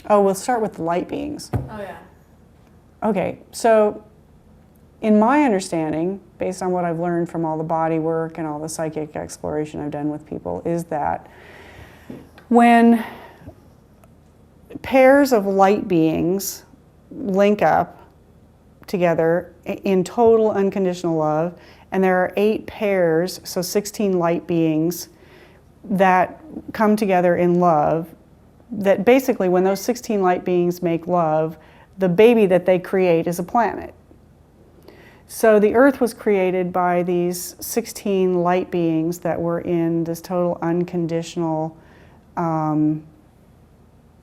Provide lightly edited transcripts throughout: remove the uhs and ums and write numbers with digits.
Oh, we'll start with the light beings. Oh, yeah. Okay, so in my understanding, based on what I've learned from all the body work and all the psychic exploration I've done with people, is that when pairs of light beings link up together in total unconditional love, and there are 8 pairs, so 16 light beings that come together in love, that basically when those 16 light beings make love, the baby that they create is a planet. So the Earth was created by these 16 light beings that were in this total unconditional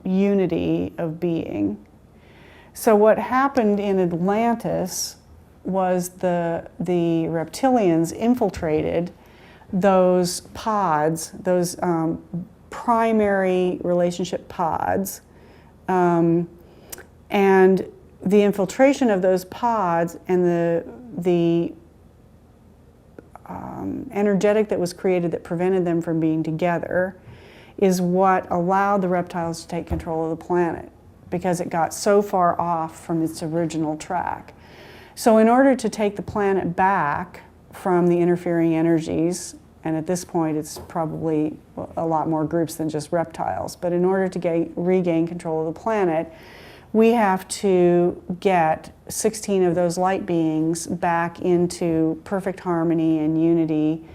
unity of being. So what happened in Atlantis was the reptilians infiltrated those pods, those primary relationship pods, and the infiltration of those pods and the energetic that was created that prevented them from being together is what allowed the reptiles to take control of the planet, because it got so far off from its original track. So in order to take the planet back from the interfering energies, and at this point it's probably a lot more groups than just reptiles, but in order to regain control of the planet, we have to get 16 of those light beings back into perfect harmony and unity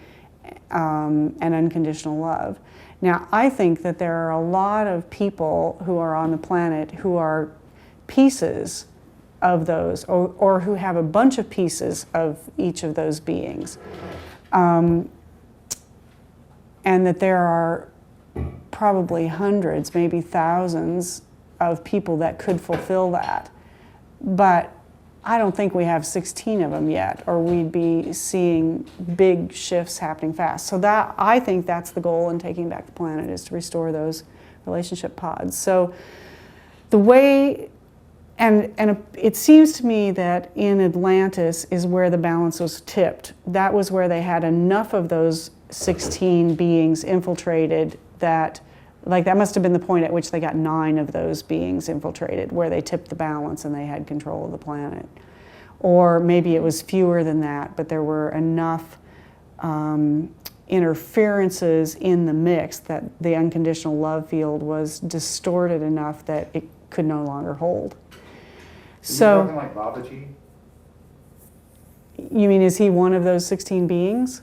and unconditional love. Now, I think that there are a lot of people who are on the planet who are pieces of those, or who have a bunch of pieces of each of those beings. And that there are probably hundreds, maybe thousands of people that could fulfill that. But I don't think we have 16 of them yet, or we'd be seeing big shifts happening fast. So that, I think that's the goal in taking back the planet, is to restore those relationship pods. So the way, and it seems to me that in Atlantis is where the balance was tipped. That was where they had enough of those 16 beings infiltrated that, like, that must have been the point at which they got 9 of those beings infiltrated, where they tipped the balance and they had control of the planet. Or maybe it was fewer than that, but there were enough interferences in the mix that the unconditional love field was distorted enough that it could no longer hold. So, something like Babaji? You mean, is he one of those 16 beings?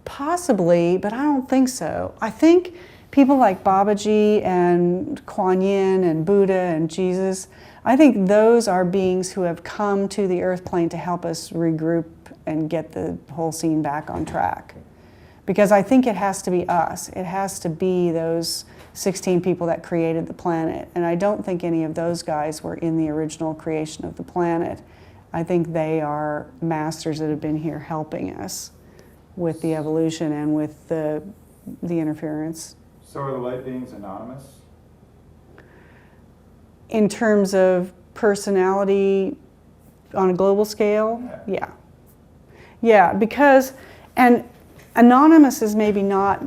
Possibly, but I don't think so. I think people like Babaji and Kuan Yin and Buddha and Jesus, I think those are beings who have come to the earth plane to help us regroup and get the whole scene back on track. Because I think it has to be us. It has to be those 16 people that created the planet. And I don't think any of those guys were in the original creation of the planet. I think they are masters that have been here helping us with the evolution and with the interference. So are the light beings anonymous? In terms of personality on a global scale, yeah. Yeah, because, and anonymous is maybe not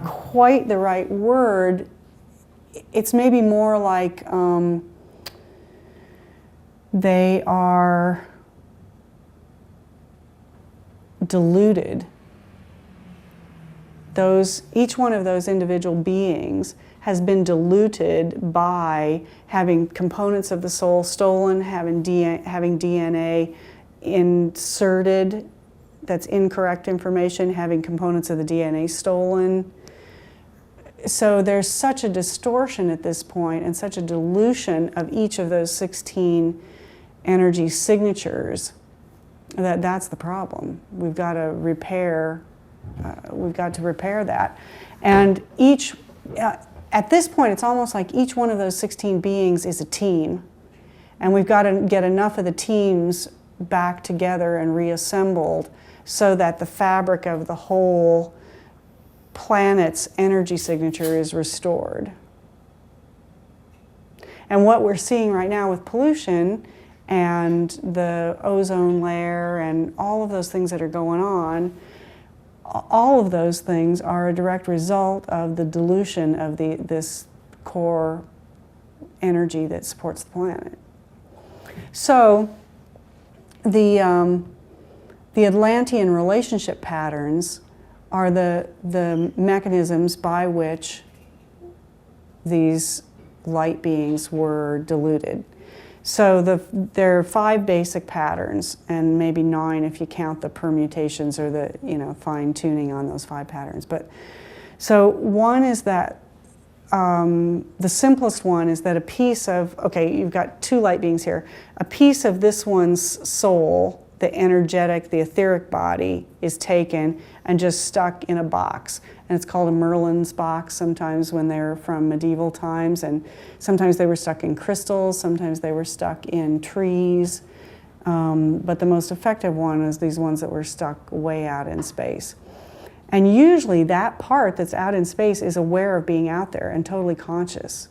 quite the right word. It's maybe more like they are diluted. Each one of those individual beings has been diluted by having components of the soul stolen, having DNA inserted that's incorrect information, having components of the DNA stolen. So there's such a distortion at this point and such a dilution of each of those 16 energy signatures that's the problem. We've got to repair that. And at this point, it's almost like each one of those 16 beings is a team. And we've got to get enough of the teams back together and reassembled so that the fabric of the whole planet's energy signature is restored. And what we're seeing right now with pollution and the ozone layer and all of those things that are going on all of those things are a direct result of the dilution of this core energy that supports the planet. So the Atlantean relationship patterns are the mechanisms by which these light beings were diluted. So there are 5 basic patterns, and maybe 9 if you count the permutations or the fine tuning on those 5 patterns. But so one is that the simplest one is that a piece of, okay, you've got 2 light beings here. A piece of this one's soul, the energetic, the etheric body, is taken and just stuck in a box. And it's called a Merlin's box sometimes when they're from medieval times. And sometimes they were stuck in crystals, sometimes they were stuck in trees. But the most effective one is these ones that were stuck way out in space. And usually that part that's out in space is aware of being out there and totally conscious.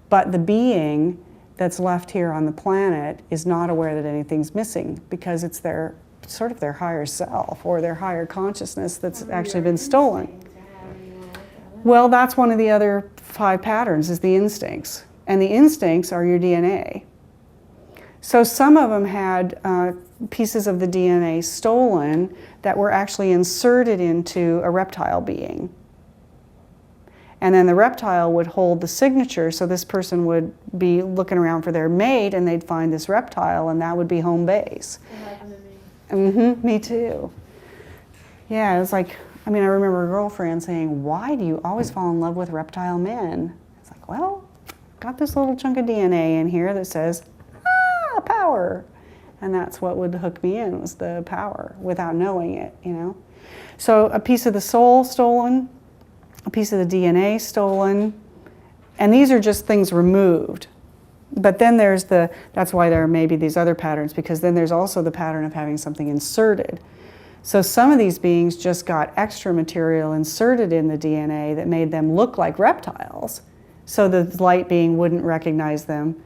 But the being that's left here on the planet is not aware that anything's missing because it's their sort of their higher self or their higher consciousness that's actually been stolen. Well, that's one of the other 5 patterns is the instincts. And the instincts are your DNA. So some of them had pieces of the DNA stolen that were actually inserted into a reptile being. And then the reptile would hold the signature, so this person would be looking around for their mate and they'd find this reptile and that would be home base. That happened to me. Mm-hmm, me too. Yeah, it was like, I remember a girlfriend saying, why do you always fall in love with reptile men? It's like, well, got this little chunk of DNA in here that says, power. And that's what would hook me in, was the power, without knowing it, So a piece of the soul stolen, a piece of the DNA stolen, and these are just things removed. But then there's that's why there may be these other patterns, because then there's also the pattern of having something inserted. So some of these beings just got extra material inserted in the DNA that made them look like reptiles, so the light being wouldn't recognize them.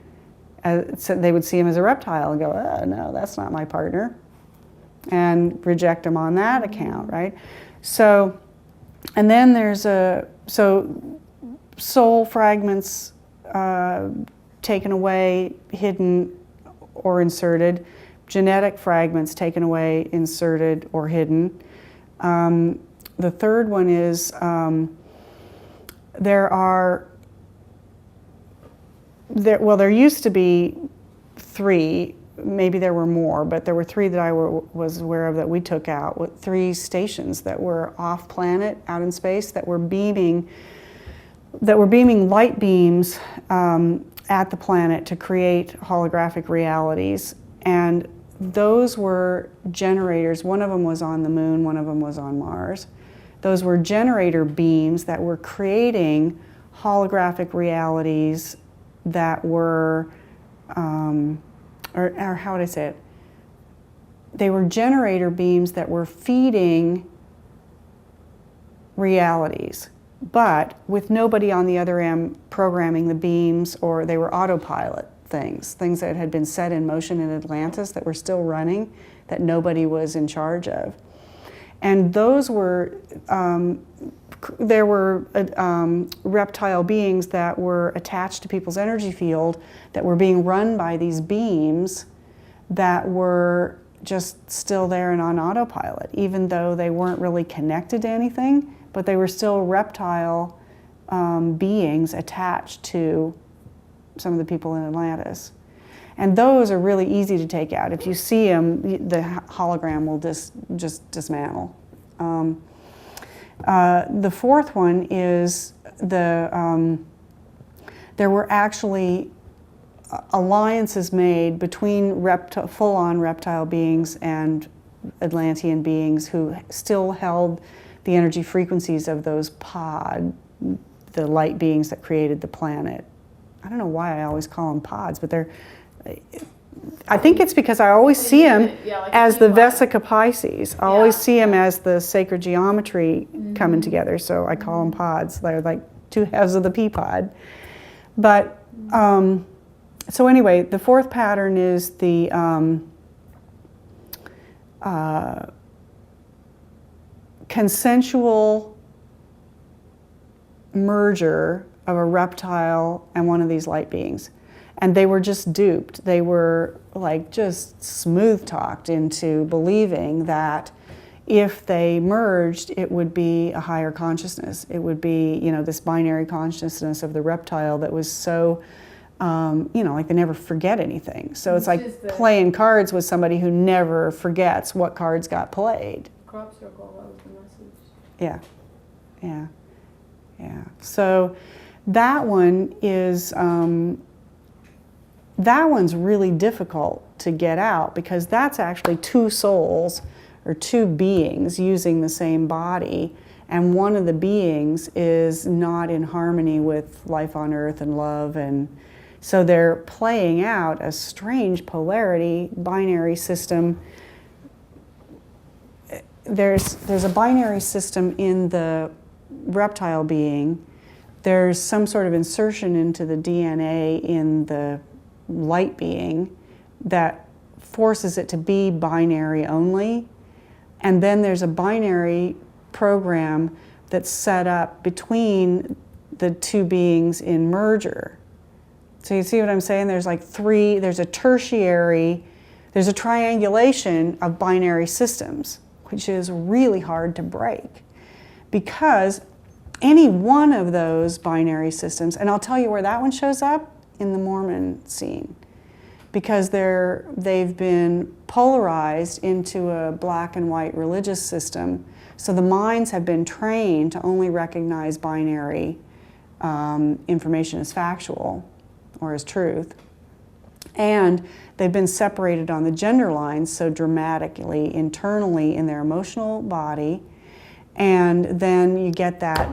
So they would see him as a reptile and go, oh, no, that's not my partner, and reject him on that account, right? So, and then there's soul fragments taken away, hidden, or inserted. Genetic fragments taken away, inserted, or hidden. The third one is there used to be 3, maybe there were more, but there were 3 that I was aware of that we took out, with 3 stations that were off planet, out in space, that were beaming light beams at the planet to create holographic realities. And those were generators. One of them was on the moon, one of them was on Mars. Those were generator beams that were creating holographic realities that were, or how would I say it? They were generator beams that were feeding realities, but with nobody on the other end programming the beams, or they were autopilot things that had been set in motion in Atlantis that were still running, that nobody was in charge of. And those were, there were reptile beings that were attached to people's energy field that were being run by these beams that were just still there and on autopilot, even though they weren't really connected to anything, but they were still reptile beings attached to some of the people in Atlantis. And those are really easy to take out. If you see them, the hologram will just dismantle. The fourth one is there were actually alliances made between full-on reptile beings and Atlantean beings who still held the energy frequencies of those the light beings that created the planet. I don't know why I always call them pods, but I think it's because I always see them as the Vesica Pisces. I always see them as the sacred geometry coming together, so I call them pods. They're like 2 halves of the pea pod. But, so anyway, the fourth pattern is the consensual merger of a reptile and one of these light beings. And they were just duped. They were like just smooth talked into believing that if they merged, it would be a higher consciousness. It would be, you know, this binary consciousness of the reptile that was so, you know, like they never forget anything. So it's like playing cards with somebody who never forgets what cards got played. Crop circle, that was the message. Yeah, yeah, yeah. So that one is, that one's really difficult to get out because that's actually two souls or two beings using the same body, and one of the beings is not in harmony with life on earth and love, and so they're playing out a strange polarity, binary system. There's a binary system in the reptile being. There's some sort of insertion into the DNA in the light being that forces it to be binary only. And then there's a binary program that's set up between the two beings in merger. So you see what I'm saying? There's like there's a tertiary, there's a triangulation of binary systems, which is really hard to break. Because any one of those binary systems, and I'll tell you where that one shows up, in the Mormon scene. Because they've been polarized into a black and white religious system. So the minds have been trained to only recognize binary information as factual or as truth. And they've been separated on the gender lines so dramatically internally in their emotional body. And then you get that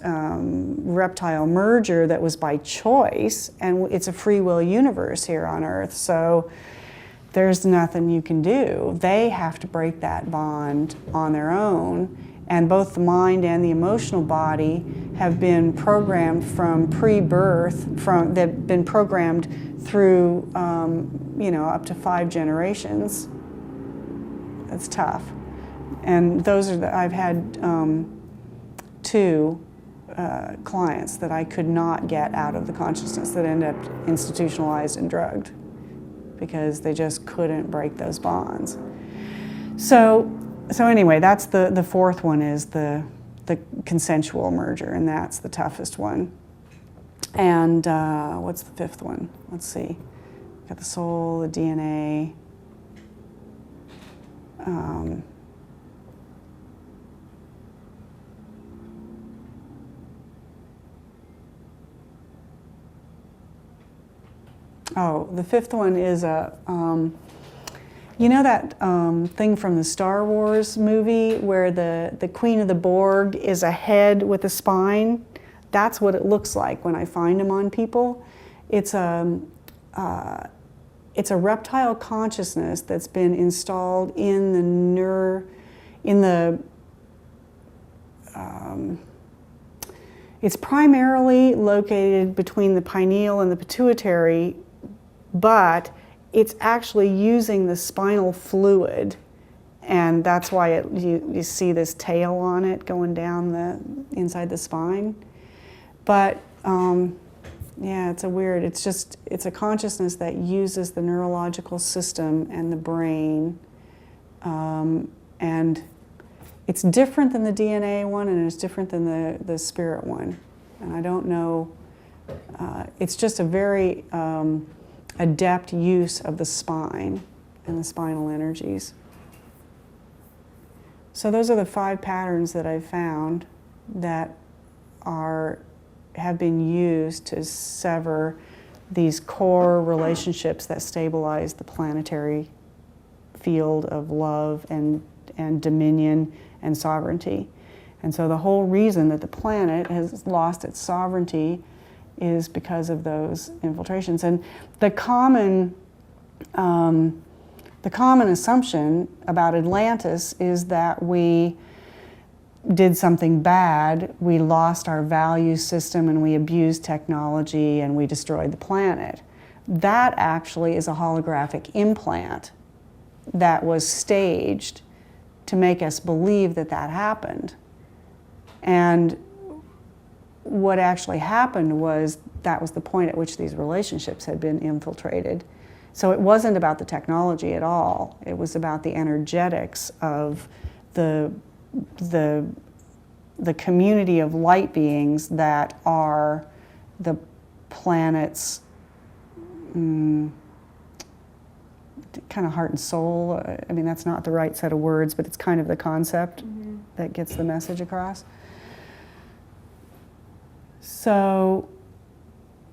reptile merger that was by choice, and it's a free will universe here on Earth, so there's nothing you can do. They have to break that bond on their own, and both the mind and the emotional body have been programmed from pre-birth, they've been programmed through, you know, up to 5 generations. That's tough. And those are I've had 2 clients that I could not get out of the consciousness that ended up institutionalized and drugged because they just couldn't break those bonds. So anyway, that's the fourth one is the consensual merger, and that's the toughest one. And what's the fifth one? Let's see. Got the soul, the DNA. Oh, the fifth one is you know that thing from the Star Wars movie where the Queen of the Borg is a head with a spine? That's what it looks like when I find them on people. It's a reptile consciousness that's been installed in it's primarily located between the pineal and the pituitary, but it's actually using the spinal fluid, and that's why you see this tail on it going down inside the spine. But yeah, it's a consciousness that uses the neurological system and the brain, and it's different than the DNA one, and it's different than the spirit one. And I don't know, it's just a very adept use of the spine and the spinal energies. So those are the 5 patterns that I've found that have been used to sever these core relationships that stabilize the planetary field of love and dominion and sovereignty. And so the whole reason that the planet has lost its sovereignty is because of those infiltrations. And the common assumption about Atlantis is that we did something bad, we lost our value system and we abused technology and we destroyed the planet. That actually is a holographic implant that was staged to make us believe that that happened. And what actually happened was that was the point at which these relationships had been infiltrated. So it wasn't about the technology at all. It was about the energetics of the community of light beings that are the planet's kind of heart and soul. I mean, that's not the right set of words, but it's kind of the concept that gets the message across. So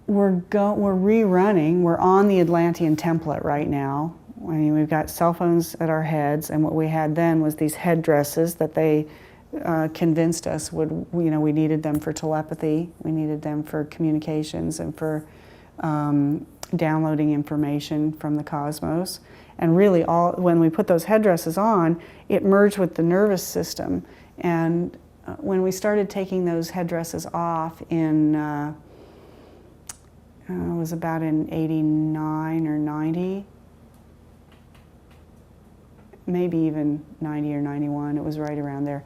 we're rerunning, we're on the Atlantean template right now. I mean, we've got cell phones at our heads, and what we had then was these headdresses that they convinced us we needed them for telepathy, we needed them for communications and for downloading information from the cosmos. And really, when we put those headdresses on, it merged with the nervous system. And when we started taking those headdresses off in, it was about in 89 or 90, maybe even 90 or 91, it was right around there.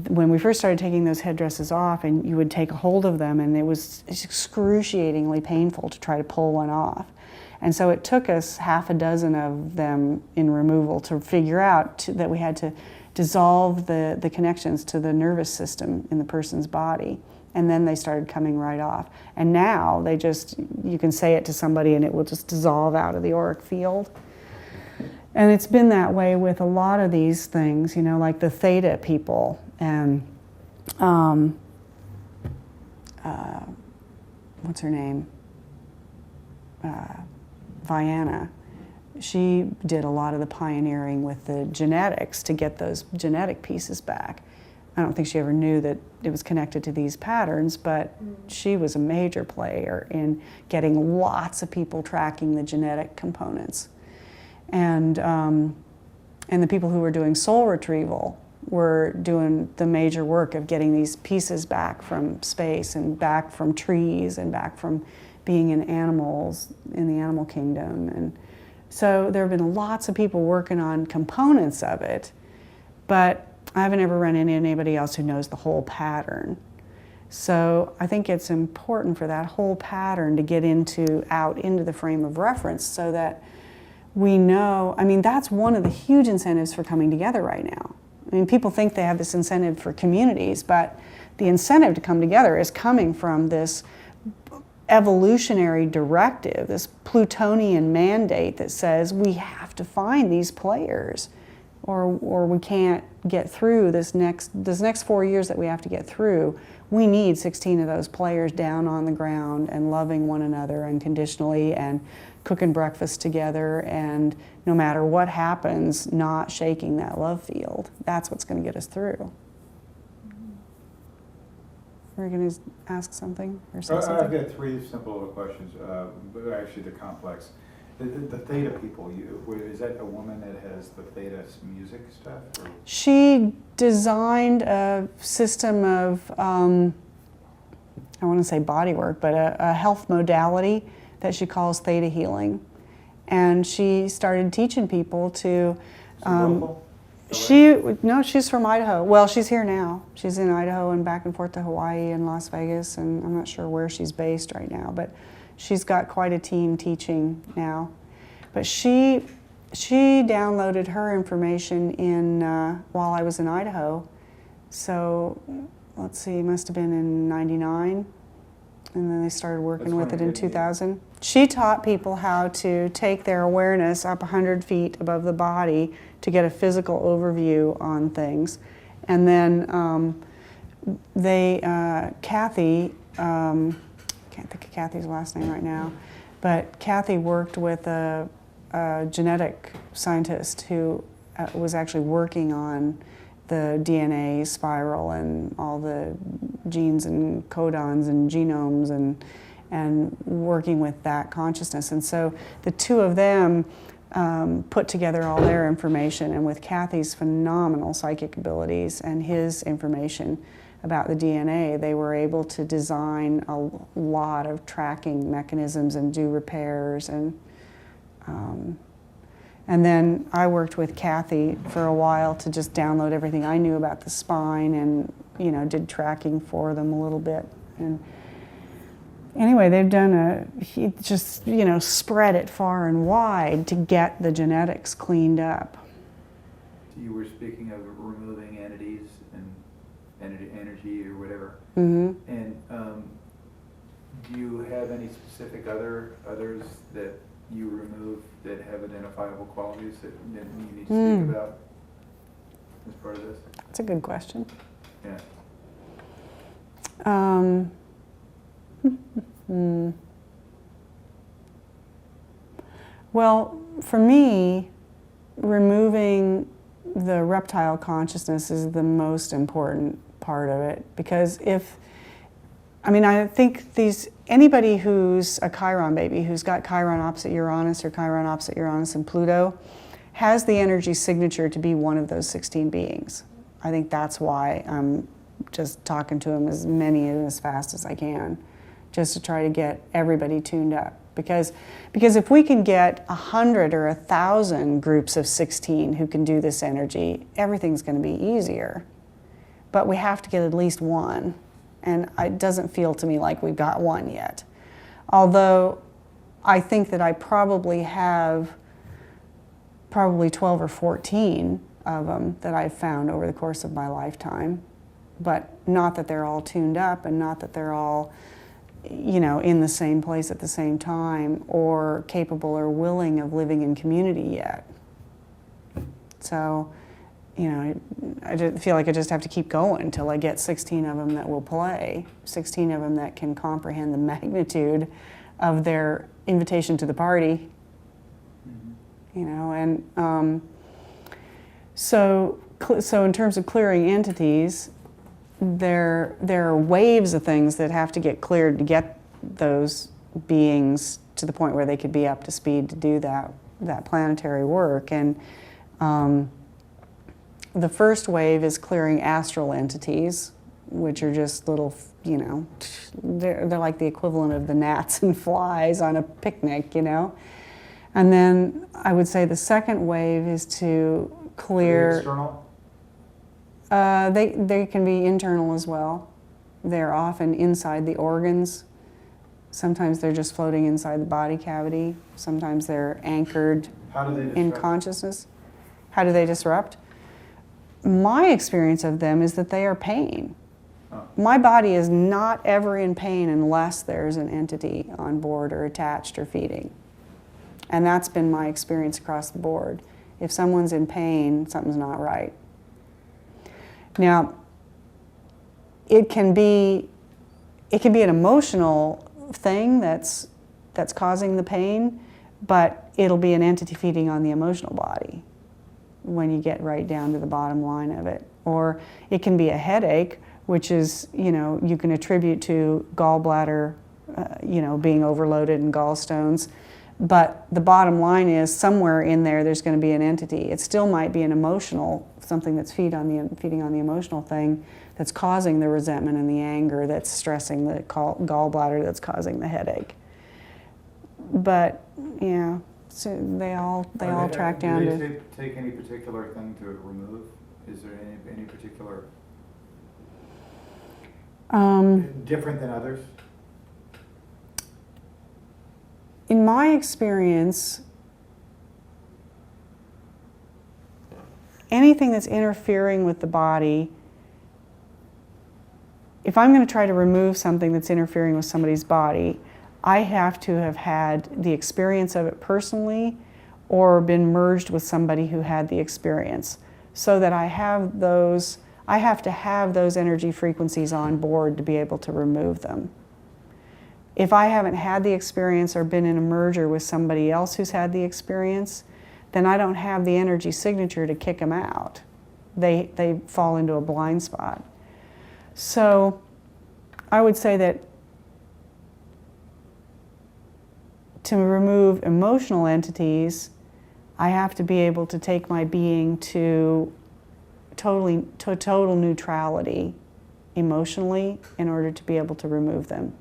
When we first started taking those headdresses off, and you would take a hold of them, and it was excruciatingly painful to try to pull one off. And so it took us half a dozen of them in removal to figure out that we had to dissolve the connections to the nervous system in the person's body. And then they started coming right off. And now you can say it to somebody and it will just dissolve out of the auric field. And it's been that way with a lot of these things, like the Theta people and what's her name? Vienna. She did a lot of the pioneering with the genetics to get those genetic pieces back. I don't think she ever knew that it was connected to these patterns, but she was a major player in getting lots of people tracking the genetic components. And the people who were doing soul retrieval were doing the major work of getting these pieces back from space and back from trees and back from being in animals in the animal kingdom. And so there have been lots of people working on components of it, but I haven't ever run into anybody else who knows the whole pattern. So I think it's important for that whole pattern to get out into the frame of reference so that we know. I mean, that's one of the huge incentives for coming together right now. I mean, people think they have this incentive for communities, but the incentive to come together is coming from this evolutionary directive, this Plutonian mandate that says we have to find these players, or we can't get through this next 4 years that we have to get through. We need 16 of those players down on the ground and loving one another unconditionally and cooking breakfast together, and no matter what happens, not shaking that love field. That's what's going to get us through. We're going to ask something or say something? I've got three simple little questions, but actually they're complex. The Theta people, is that a woman that has the Theta music stuff? Or? She designed a system of, I want to say body work, but a health modality that she calls ThetaHealing. And she started teaching people to... she's from Idaho. Well, she's here now. She's in Idaho and back and forth to Hawaii and Las Vegas, and I'm not sure where she's based right now, but she's got quite a team teaching now. But she downloaded her information while I was in Idaho. So let's see, it must have been in '99, and then they started working with it in 2000. She taught people how to take their awareness up 100 feet above the body to get a physical overview on things. And then Kathy, can't think of Kathy's last name right now, but Kathy worked with a genetic scientist who was actually working on the DNA spiral and all the genes and codons and genomes and working with that consciousness. And so the two of them put together all their information, and with Kathy's phenomenal psychic abilities and his information about the DNA, they were able to design a lot of tracking mechanisms and do repairs. And And then I worked with Kathy for a while to just download everything I knew about the spine, and did tracking for them a little bit. And anyway, they've done just spread it far and wide to get the genetics cleaned up. You were speaking of removing entities and energy or whatever. Mm-hmm. And do you have any specific others that you remove that have identifiable qualities that you need to speak about as part of this? That's a good question. Yeah. Well, for me, removing the reptile consciousness is the most important part of it, because I think anybody who's a Chiron baby, who's got Chiron opposite Uranus or Chiron opposite Uranus and Pluto, has the energy signature to be one of those 16 beings. I think that's why I'm just talking to them as many and as fast as I can, just to try to get everybody tuned up. Because if we can get 100 or 1,000 groups of 16 who can do this energy, everything's going to be easier. But we have to get at least one. And it doesn't feel to me like we've got one yet. Although I think that I probably have 12 or 14 of them that I've found over the course of my lifetime. But not that they're all tuned up, and not that they're all in the same place at the same time, or capable or willing of living in community yet. So, I just feel like I just have to keep going until I get 16 of them that will play, 16 of them that can comprehend the magnitude of their invitation to the party. So in terms of clearing entities, there are waves of things that have to get cleared to get those beings to the point where they could be up to speed to do that planetary work. And the first wave is clearing astral entities, which are just little, they're like the equivalent of the gnats and flies on a picnic, And then I would say the second wave is to clear... Are they external? They can be internal as well. They're often inside the organs. Sometimes they're just floating inside the body cavity. Sometimes they're anchored in consciousness. How do they disrupt? My experience of them is that they are pain. Oh. My body is not ever in pain unless there's an entity on board or attached or feeding. And that's been my experience across the board. If someone's in pain, something's not right. Now, it can be an emotional thing that's causing the pain, but it'll be an entity feeding on the emotional body when you get right down to the bottom line of it. Or it can be a headache, which is, you can attribute to gallbladder, being overloaded and gallstones. But the bottom line is somewhere in there's going to be an entity. It still might be an emotional, something that's feeding on the emotional thing that's causing the resentment and the anger, that's stressing the gallbladder, that's causing the headache. But yeah, so they all track down to. Do they take any particular thing to remove? Is there any particular different than others? In my experience, anything that's interfering with the body, if I'm going to try to remove something that's interfering with somebody's body, I have to have had the experience of it personally or been merged with somebody who had the experience, so that I have to have those energy frequencies on board to be able to remove them. If I haven't had the experience or been in a merger with somebody else who's had the experience, then I don't have the energy signature to kick them out. They fall into a blind spot. So I would say that to remove emotional entities, I have to be able to take my being to total neutrality emotionally in order to be able to remove them.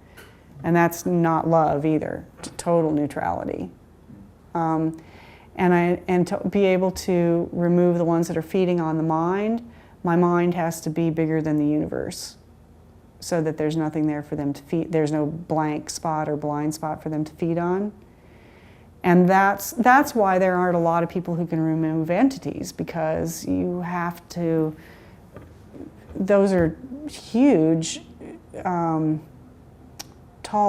And that's not love either, total neutrality. and to be able to remove the ones that are feeding on the mind, my mind has to be bigger than the universe, so that there's nothing there for them to feed. There's no blank spot or blind spot for them to feed on. And that's why there aren't a lot of people who can remove entities, because you have to, those are huge, tall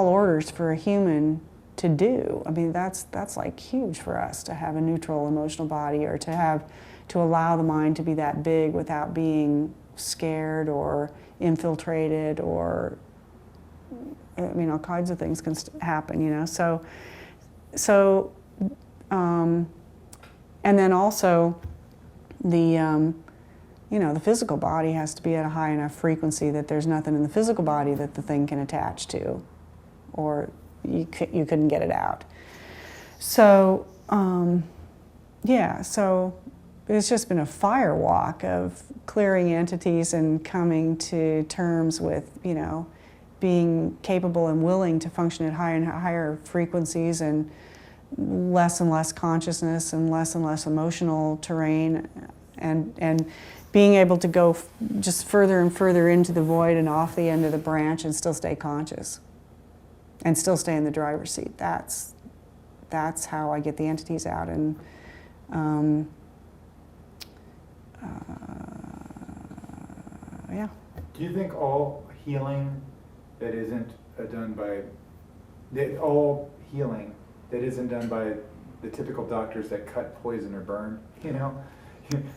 orders for a human to do. I mean, that's like huge for us to have a neutral emotional body, or to allow the mind to be that big without being scared or infiltrated, or, I mean, all kinds of things can happen, you know. And then also the the physical body has to be at a high enough frequency that there's nothing in the physical body that the thing can attach to, or you couldn't get it out. So so it's just been a fire walk of clearing entities and coming to terms with, being capable and willing to function at higher and higher frequencies, and less consciousness and less emotional terrain, and being able to go just further and further into the void and off the end of the branch and still stay conscious and still stay in the driver's seat. That's how I get the entities out. And yeah. Do you think all healing that isn't done by the typical doctors that cut, poison, or burn,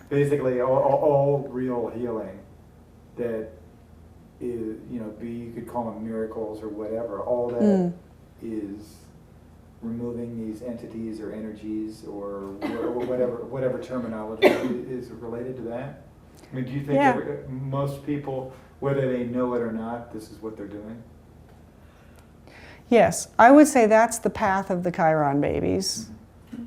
basically all real healing that is, you could call them miracles or whatever, all that is removing these entities or energies or whatever terminology is related to that? I mean, do you think most people, whether they know it or not, this is what they're doing? Yes, I would say that's the path of the Chiron babies.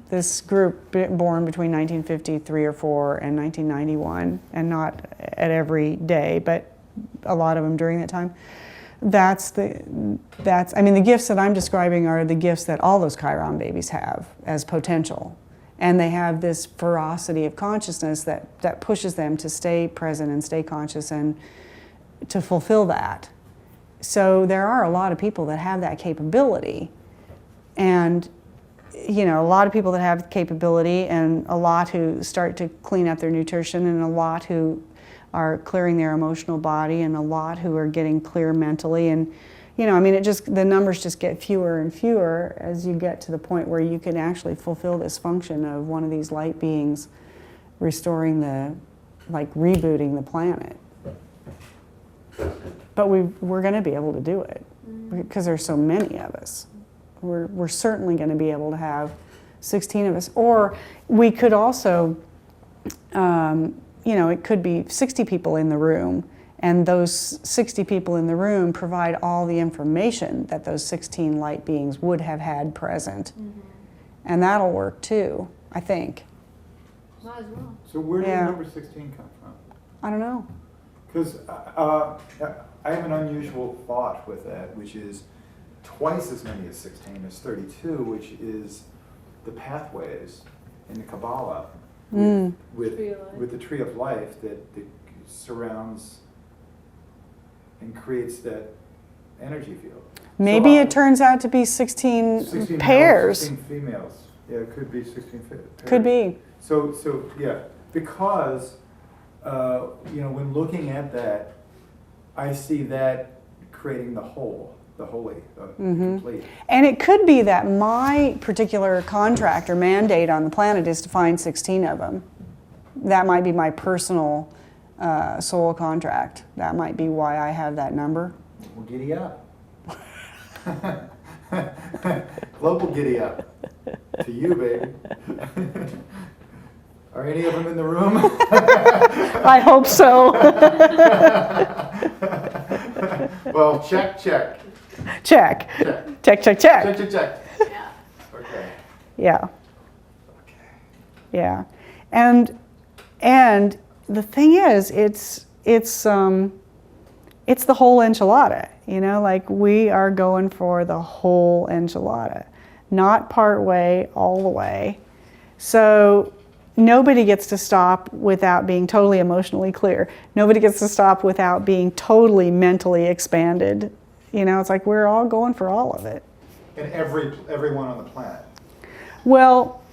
This group born between 1953 or 4 and 1991, and not at every day, but a lot of them during that time. The gifts that I'm describing are the gifts that all those Chiron babies have as potential. And they have this ferocity of consciousness that pushes them to stay present and stay conscious and to fulfill that. So there are a lot of people that have that capability. And, a lot of people that have the capability, and a lot who start to clean up their nutrition, and a lot who are clearing their emotional body, and a lot who are getting clear mentally. And, the numbers just get fewer and fewer as you get to the point where you can actually fulfill this function of one of these light beings restoring rebooting the planet. But we're going to be able to do it because there's so many of us. We're certainly going to be able to have 16 of us. Or we could also, it could be 60 people in the room, and those 60 people in the room provide all the information that those 16 light beings would have had present. Mm-hmm. And that'll work too, I think. Might as well. So where did number 16 come from? I don't know. Because I have an unusual thought with that, which is twice as many as 16 is 32, which is the pathways in the Kabbalah with the tree of life that surrounds and creates that energy field. Maybe it turns out to be 16 pairs. 16 females. Yeah, it could be 16 pairs. Could be. So yeah, because when looking at that, I see that creating the whole, the holy, the complete. And it could be that my particular contract or mandate on the planet is to find 16 of them. That might be my personal soul contract. That might be why I have that number. Well, giddy up. Global giddy up. To you, baby. Are any of them in the room? I hope so. Well, check. Check. Check. Check. Check. Yeah. Okay. Yeah. Yeah. And the thing is, it's the whole enchilada, we are going for the whole enchilada, not part way, all the way, So nobody gets to stop without being totally emotionally clear. Nobody gets to stop without being totally mentally expanded. You know, it's like we're all going for all of it. And everyone on the planet. Well,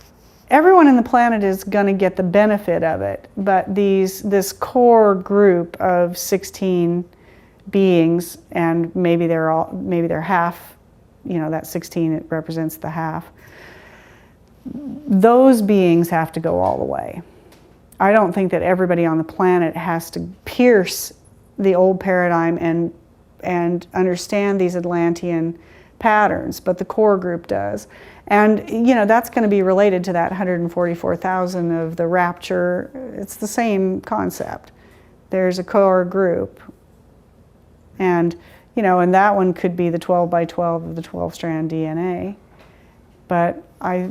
everyone in the planet is going to get the benefit of it, but this core group of 16 beings, and maybe they're half, you know, that 16, it represents the half. Those beings have to go all the way. I don't think that everybody on the planet has to pierce the old paradigm and understand these Atlantean patterns, but the core group does. And, you know, that's going to be related to that 144,000 of the rapture. It's the same concept. There's a core group. And, you know, and that one could be the 12 by 12 of the 12-strand DNA. But I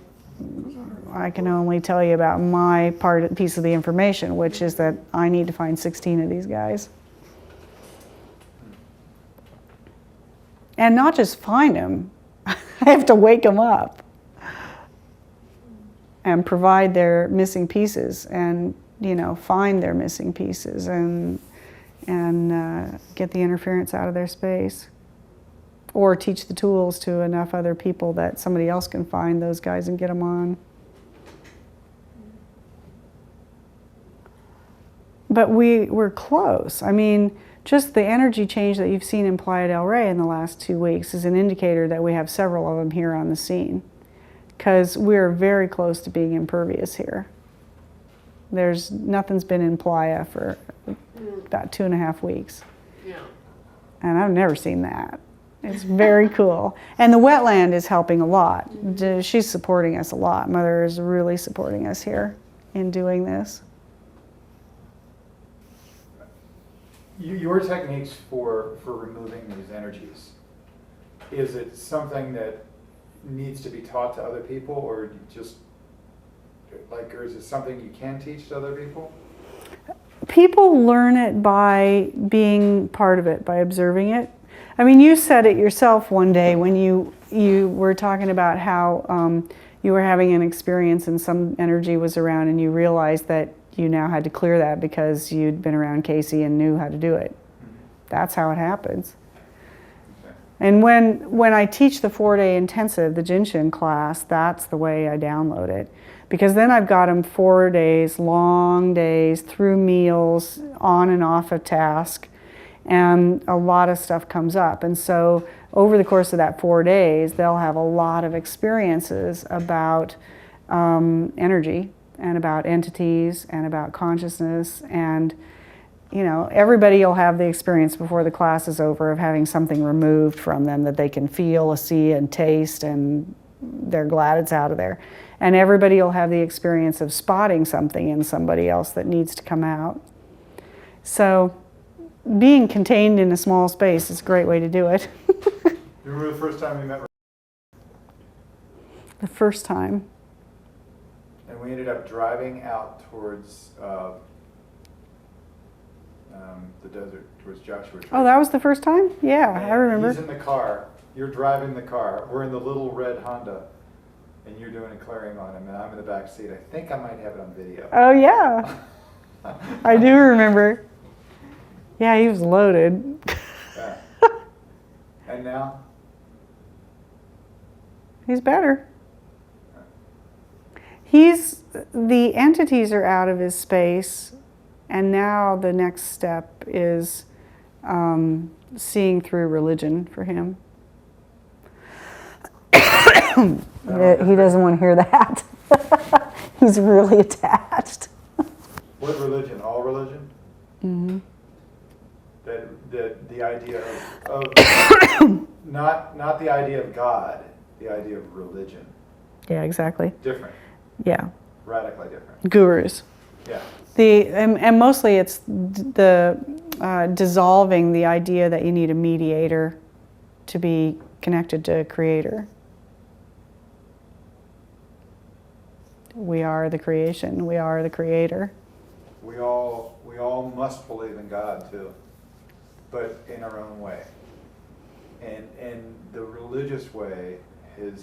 can only tell you about my piece of the information, which is that I need to find 16 of these guys. And not just find them, I have to wake them up and provide their missing pieces and, you know, find their missing pieces and get the interference out of their space. Or teach the tools to enough other people that somebody else can find those guys and get them on. But we're close. I mean, just the energy change that you've seen in Playa del Rey in the last 2 weeks is an indicator that we have several of them here on the scene. Because we're very close to being impervious here. Nothing's been in Playa for about 2.5 weeks. Yeah. And I've never seen that. It's very cool. And the wetland is helping a lot. She's supporting us a lot. Mother is really supporting us here in doing this. Your techniques for removing these energies, is it something that needs to be taught to other people, or just or is it something you can teach to other people? People learn it by being part of it, by observing it. I mean, you said it yourself one day when you were talking about how you were having an experience and some energy was around, and you realized that you now had to clear that because you'd been around Casey and knew how to do it. That's how it happens. Okay. And when I teach the 4-day intensive, the Jinshin class, that's the way I download it. Because then I've got them 4 days, long days, through meals, on and off a task, and a lot of stuff comes up. And so over the course of that 4 days, they'll have a lot of experiences about energy and about entities and about consciousness. And, you know, everybody will have the experience before the class is over of having something removed from them that they can feel, see, and taste, and they're glad it's out of there. And everybody will have the experience of spotting something in somebody else that needs to come out. So being contained in a small space is a great way to do it. You remember the first time we met? The first time. And we ended up driving out towards the desert, towards Joshua Tree. Oh, that was the first time? Yeah, And I remember. He's in the car. You're driving the car. We're in the little red Honda, and you're doing a clearing on him, and I'm in the back seat. I think I might have it on video. Oh, yeah. I do remember. Yeah, he was loaded. Yeah. And now? He's better. The entities are out of his space, and now the next step is seeing through religion for him. He doesn't want to hear that. He's really attached. What religion? All religion? Mm-hmm. The idea of not the idea of God, the idea of religion. Yeah, exactly. Different. Yeah. Radically different. Gurus. Yeah. And mostly it's the dissolving the idea that you need a mediator to be connected to a creator. We are the creation. We are the creator. We all must believe in God too, but in our own way. And the religious way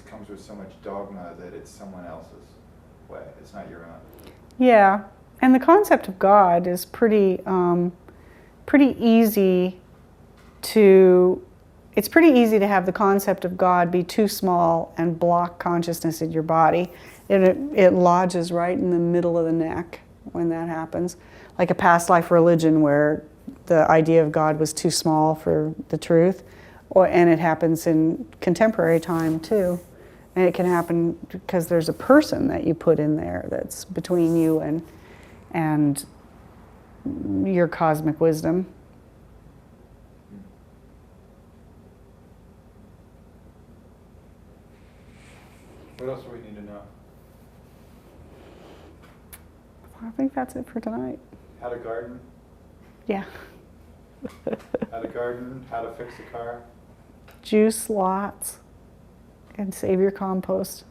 comes with so much dogma that it's someone else's, way. It's not your own. Yeah, and the concept of God is pretty easy to. It's pretty easy to have the concept of God be too small and block consciousness in your body. It lodges right in the middle of the neck when that happens, like a past life religion where the idea of God was too small for the truth, and it happens in contemporary time too. And it can happen because there's a person that you put in there that's between you and your cosmic wisdom. What else do we need to know? I think that's it for tonight. How to garden, Yeah. how to garden, how to fix a car. Juice lots and save your compost.